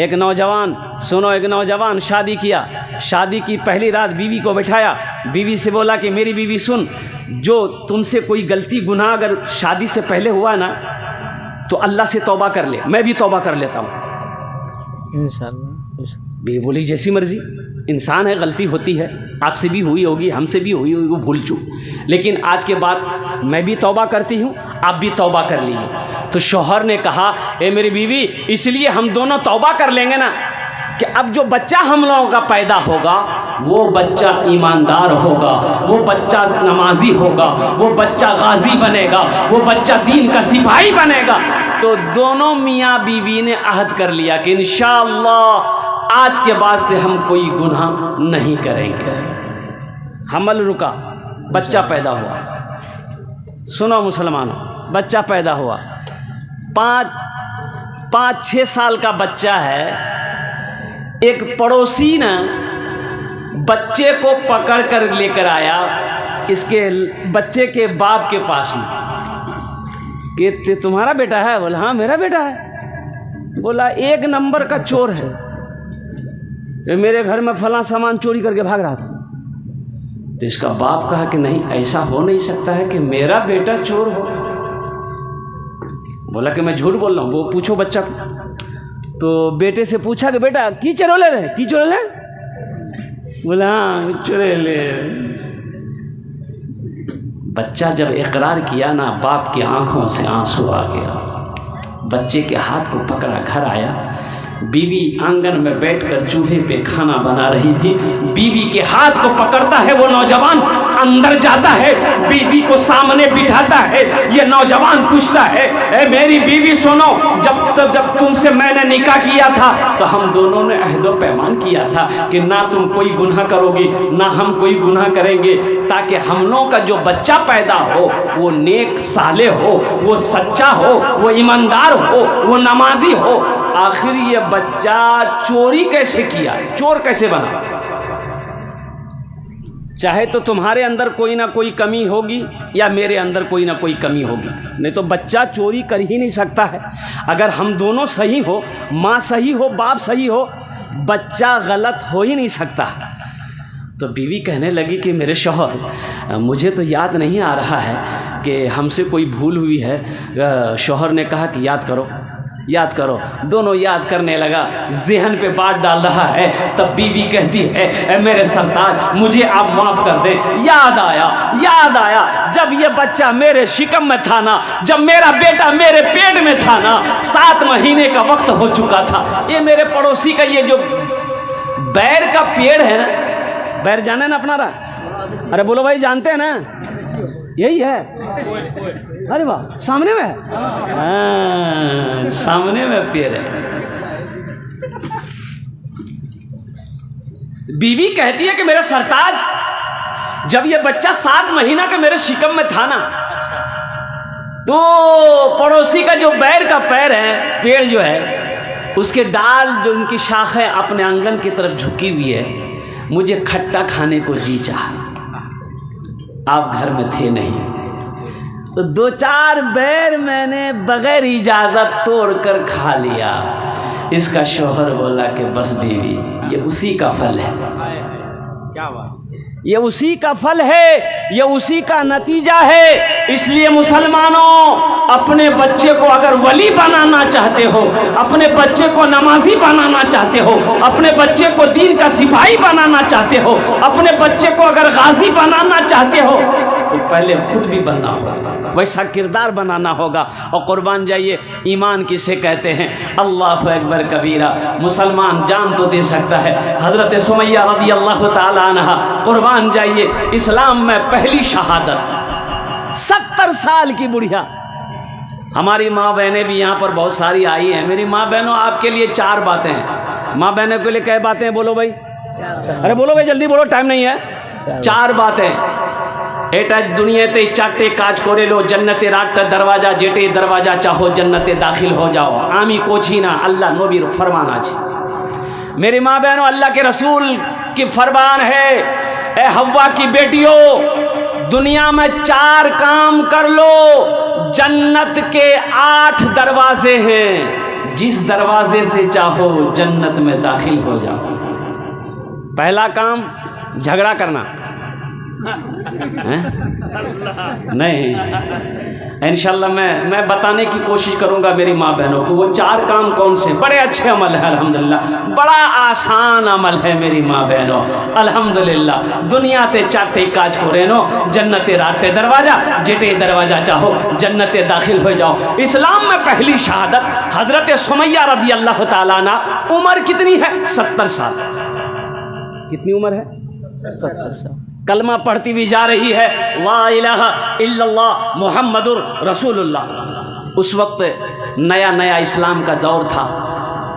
एक नौजवान शादी किया। शादी की पहली रात बीवी को बैठाया, बीवी से बोला कि मेरी बीवी सुन, जो तुमसे कोई गलती गुनाह अगर शादी से पहले हुआ ना तो अल्लाह से तौबा कर ले, मैं भी तौबा कर लेता हूँ इंशाअल्लाह। बीवी बोली जैसी मर्जी, इंसान है, गलती होती है, आपसे भी हुई होगी, हमसे भी हुई होगी, वो भूल चूक, लेकिन आज के बाद मैं भी तौबा करती हूँ, आप भी तौबा कर लीजिए। तो शौहर ने कहा ए मेरी बीवी, इसलिए हम दोनों तौबा कर लेंगे ना कि अब जो बच्चा हम लोगों का पैदा होगा वो बच्चा ईमानदार होगा, वो बच्चा नमाजी होगा, वो बच्चा गाजी बनेगा, वो बच्चा दीन का सिपाही बनेगा। तो दोनों मियाँ बीवी ने अहद कर लिया कि इंशाअल्लाह आज के बाद से हम कोई गुनाह नहीं करेंगे। हमल रुका, बच्चा पैदा हुआ। सुनो मुसलमानों, बच्चा पैदा हुआ, 5-6 साल का बच्चा है। एक पड़ोसी ने बच्चे को पकड़ कर लेकर आया इसके बच्चे के बाप के पास में कि तुम्हारा बेटा है? बोला हाँ मेरा बेटा है। बोला 1 नंबर का चोर है, मेरे घर में फला सामान चोरी करके भाग रहा था। तो इसका बाप कहा कि नहीं, ऐसा हो नहीं सकता है कि मेरा बेटा चोर हो। बोला कि मैं झूठ बोल रहा हूँ। वो पूछो बच्चा को। तो बेटे से पूछा कि बेटा की चोरे रहे, की चोरे ले? बोला हाँ चोरे ले। बच्चा जब इकरार किया ना, बाप की आंखों से आंसू आ गया। बच्चे के हाथ को पकड़ा, घर आया। बीवी आंगन में बैठकर चूल्हे पे खाना बना रही थी। बीवी के हाथ को पकड़ता है वो नौजवान, अंदर जाता है, बीवी को सामने बिठाता है। ये नौजवान पूछता है ए मेरी बीवी सुनो, जब तुमसे मैंने निकाह किया था तो हम दोनों ने अहदो पैमान किया था कि ना तुम कोई गुनाह करोगी ना हम कोई गुनाह करेंगे, ताकि हम लोगों का जो बच्चा पैदा हो वो नेक साले हो, वो सच्चा हो, वो ईमानदार हो, वो नमाजी हो। आखिर ये बच्चा चोरी कैसे किया, चोर कैसे बना? चाहे तो तुम्हारे अंदर कोई ना कोई कमी होगी या मेरे अंदर कोई ना कोई कमी होगी, नहीं तो बच्चा चोरी कर ही नहीं सकता है। अगर हम दोनों सही हो, माँ सही हो, बाप सही हो, बच्चा गलत हो ही नहीं सकता। तो बीवी कहने लगी कि मेरे शौहर, मुझे तो याद नहीं आ रहा है कि हमसे कोई भूल हुई है। शौहर ने कहा कि याद करो, याद करो। दोनों याद करने लगा, ज़हन पे बात डाल रहा है। तब बीवी कहती है मेरे सरताज मुझे आप माफ़ कर दे, याद आया जब ये बच्चा मेरे शिकम में था ना, जब मेरा बेटा मेरे पेट में था ना, 7 महीने का वक्त हो चुका था। ये मेरे पड़ोसी का ये जो बैर का पेड़ है ना, बैर जाने ना अपना रहा? अरे बोलो भाई, जानते हैं ना? यही है। अरे वाह, सामने में है। हाँ, सामने में पेड़ है। बीवी कहती है कि मेरे सरताज, जब ये बच्चा 7 महीना का मेरे शिकम में था ना, तो पड़ोसी का जो बैर का पैर है, पेड़ जो है, उसके डाल जो उनकी शाखें अपने आंगन की तरफ झुकी हुई है, मुझे खट्टा खाने को जी चाहा। आप घर में थे नहीं, तो 2-4 बैर मैंने बगैर इजाज़त तोड़ कर खा लिया। इसका शौहर बोला कि बस बीवी, ये उसी का फल है। क्या बात, ये उसी का फल है, ये उसी का नतीजा है। इसलिए मुसलमानों, अपने बच्चे को अगर वली बनाना चाहते हो, अपने बच्चे को नमाजी बनाना चाहते हो, अपने बच्चे को दीन का सिपाही बनाना चाहते हो, अपने बच्चे को अगर गाजी बनाना चाहते हो, तो पहले खुद भी बनना होगा, वैसा किरदार बनाना होगा। और कुर्बान जाइए, ईमान किसे कहते हैं? अल्लाहु अकबर कबीरा। मुसलमान जान तो दे सकता है। हज़रत सुमैया रज़ी अल्लाह ताला अन्हा, कुर्बान जाइए, इस्लाम में पहली शहादत, 70 साल की बुढ़िया। हमारी माँ बहनें भी यहाँ पर बहुत सारी आई हैं। मेरी माँ बहनों, आपके लिए 4 बातें हैं। माँ बहनों के लिए क्या बातें हैं? बोलो भाई, अरे बोलो भाई, जल्दी बोलो, टाइम नहीं है। 4 बातें। एटा दुनिया ते 4टे काज करे लो, जन्नते राट दरवाजा, जेटे दरवाजा चाहो जन्नते दाखिल हो जाओ। आमी कोछी ना, अल्लाह नबीर फरमान आज। मेरी माँ बहनों, अल्लाह के रसूल की फरमान है, ए हव्वा की बेटियों, दुनिया में 4 काम कर लो, जन्नत के 8 दरवाजे हैं। जिस दरवाजे से चाहो जन्नत में दाखिल हो जाओ। पहला काम झगड़ा करना है? नहीं, इंशाल्लाह मैं बताने की कोशिश करूंगा मेरी माँ बहनों को वो 4 काम कौन से बड़े अच्छे अमल है। अल्हम्दुलिल्लाह बड़ा आसान अमल है मेरी माँ बहनों। अल्हम्दुलिल्लाह दुनिया ते चाटे काज को रेनो जन्नते राते दरवाजा जेटे दरवाजा चाहो जन्नते दाखिल हो जाओ। इस्लाम में पहली शहादत हजरत सुमैया रज़ी अल्लाह ताला अन्हा। उम्र कितनी है? 70 साल। कितनी उम्र है? 70 साल। कलमा पढ़ती भी जा रही है, ला इलाहा इल्लल्लाह मुहम्मदुर रसूलुल्लाह। उस वक्त नया नया इस्लाम का दौर था,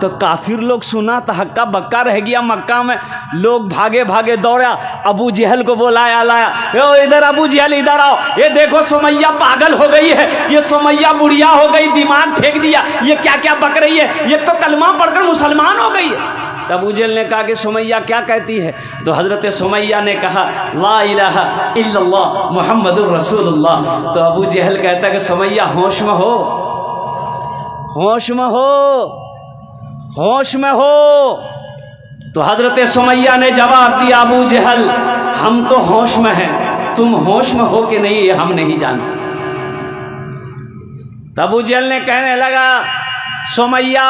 तो काफिर लोग सुना तो हक्का बक्का रह गया। मक्का में लोग भागे भागे दौड़ा, अबू जहल को बोलाया लाया, यो इधर अबू जहल इधर आओ, ये देखो सुमैया पागल हो गई है, ये सुमैया बुढ़िया हो गई, दिमाग फेंक दिया, ये क्या क्या बक रही है, ये तो कलमा पढ़कर मुसलमान हो गई है। तब अबू जहल ने कहा कि सुमैया क्या कहती है? तो हज़रत सुमैया ने कहा ला इलाहा इल्लल्लाह मुहम्मदुर रसूलुल्लाह। तो अबू जहल कहता है कि सुमैया होश में हो, होश में हो, होश में हो। तो हज़रत सुमैया ने जवाब दिया अबू जहल हम तो होश में हैं, तुम होश में हो कि नहीं ये हम नहीं जानते। तब अबू जहल ने कहने लगा सुमैया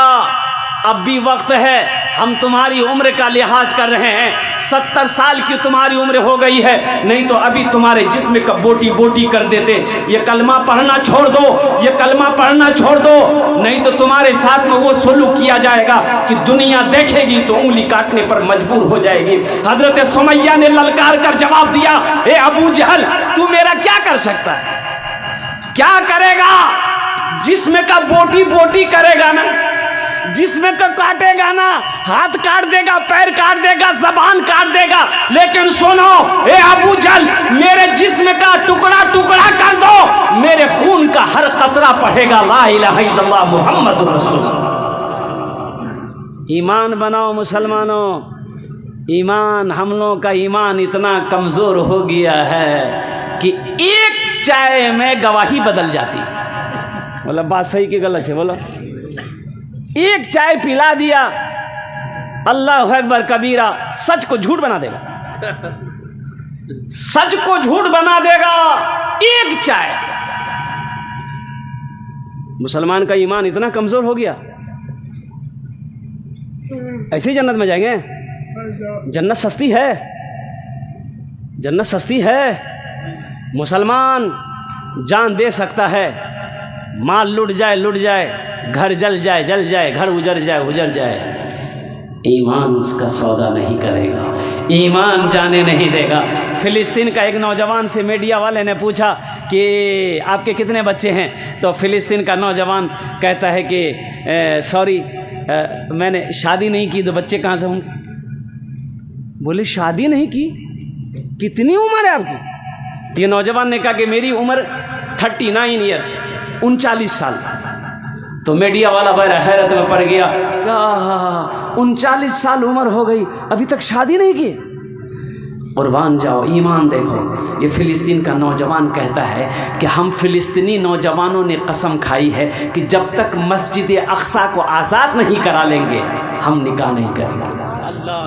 अब भी वक्त है, हम तुम्हारी उम्र का लिहाज कर रहे हैं, 70 साल की तुम्हारी उम्र हो गई है, नहीं तो अभी तुम्हारे जिस्म का बोटी बोटी कर देते। ये कलमा पढ़ना छोड़ दो, ये कलमा पढ़ना छोड़ दो, नहीं तो तुम्हारे साथ में वो सलूक किया जाएगा कि दुनिया देखेगी तो उंगली काटने पर मजबूर हो जाएगी। हजरत सुमैया ने ललकार कर जवाब दिया, ए अबू जहल तू मेरा क्या कर सकता है? क्या करेगा? जिस्म का बोटी बोटी करेगा ना, जिसमें को काटेगा ना, हाथ काट देगा, पैर काट देगा, जबान काट देगा, लेकिन सुनो ए अबू जहल मेरे जिस्म का टुकड़ा टुकड़ा कर दो, मेरे खून का हर कतरा पढ़ेगा ला इलाहा इल्लल्लाह मुहम्मदुर रसूलुल्लाह। ईमान बनाओ मुसलमानों, ईमान हम लोगों का ईमान इतना कमजोर हो गया है कि एक चाय में गवाही बदल जाती है। बोला बात सही की गलत है? बोलो एक चाय पिला दिया, अल्लाह अकबर कबीरा, सच को झूठ बना देगा, सच को झूठ बना देगा एक चाय। मुसलमान का ईमान इतना कमजोर हो गया, ऐसे ही जन्नत में जाएंगे? जन्नत सस्ती है, जन्नत सस्ती है। मुसलमान जान दे सकता है, माल लुट जाए, घर जल जाए, घर उजड़ जाए, ईमान उसका सौदा नहीं करेगा, ईमान जाने नहीं देगा। फिलिस्तीन का एक नौजवान से मीडिया वाले ने पूछा कि आपके कितने बच्चे हैं? तो फिलिस्तीन का नौजवान कहता है कि सॉरी मैंने शादी नहीं की, तो बच्चे कहाँ से होंगे? बोले शादी नहीं की? कितनी उम्र है आपकी? ये नौजवान ने कहा कि मेरी उम्र 39 ईयर्स, 39 साल। तो मीडिया वाला बड़ा हैरत में पड़ गया, क्या 39 साल उम्र हो गई, अभी तक शादी नहीं की? कुर्बान जाओ, ईमान देखो। ये फिलिस्तीन का नौजवान कहता है कि हम फिलिस्तीनी नौजवानों ने कसम खाई है कि जब तक मस्जिद अक्सा को आज़ाद नहीं करा लेंगे हम निकाह नहीं करेंगे। अल्लाह